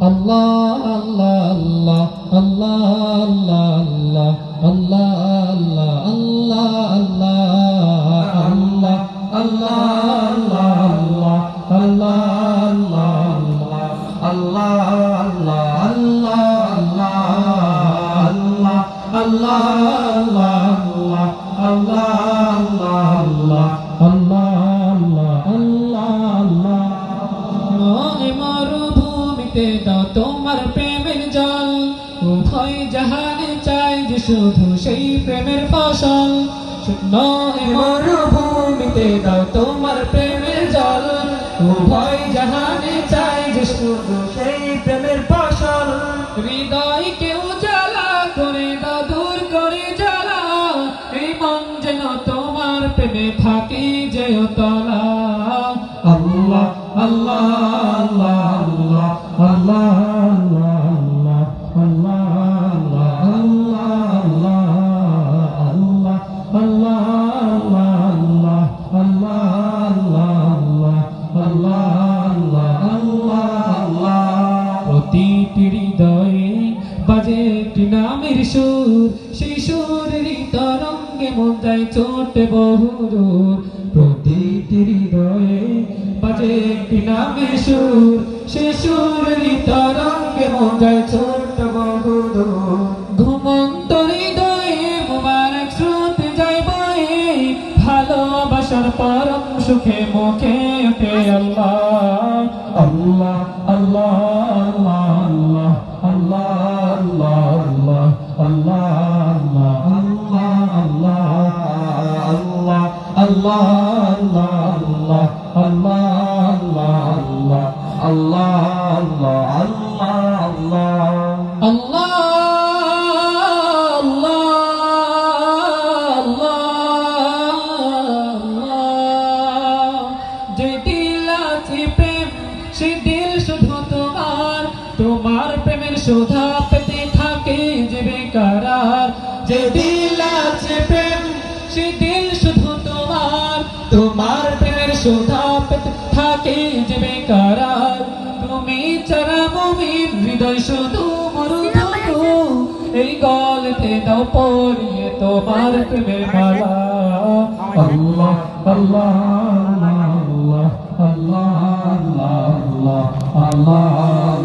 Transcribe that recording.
আল্লাহ আল্লাহ আল্লাহ আল্লাহ আল্লাহ আল্লাহ আল্লাহ আল্লাহ আল্লাহ আল্লাহ আল্লাহ আল্লাহ আল্লাহ আল্লাহ দাও তোমার প্রেমের জল উভয় জাহানে চাই যে শুধু সেই প্রেমের ফসল শূন্য মরুভূমিতে দাও তোমার প্রেমের জল উভয় জাহানে চাই যে শুধু সেই প্রেমের ফসল হৃদয় কেউ জ্বালা করে দাও দূর করে জ্বালা এই মন যেন তোমার প্রেমে থাকে যেও তলা আল্লাহ আল্লাহ আল্লাহ আল্লাহ প্রতিটি হৃদয়ে বাজে একটি নামের সুর সেই সুরের তরঙ্গে মন যায় ছোটে বহুদূর প্রতিটি হৃদয়ে বাজে একটি নামের সুর সেই সুরের তরঙ্গে মন যায় ছোট বহুদূর ঘুমন্ত হৃদয়ে মুবারক স্রোতে যায় বয়ে ভালোবাসার পরম সুখে মুখে ওঠে আল্লাহ আল্লাহ আল্লাহ আল্লাহ আল্লাহ আল্লাহ আল্লাহ আল্লাহ যে দিল আছে প্রেম সে দিল শুধু তোমার তোমার প্রেমের সুধা পেতে থাকে যে বেকারার যে দিল আছে প্রেম সে দিল শুধু তোমার তোমার প্রেমের সুধা পেতে থাকে যে বেকারার তুমি ছাড়া মুমিন হৃদয় শুধু মরুধনু এই গলতে দাও পরিয়ে তোমার প্রেমের মালা আল্লাহ আল্লাহ আল্লাহ আল্লাহ আল্লাহ আল্লাহ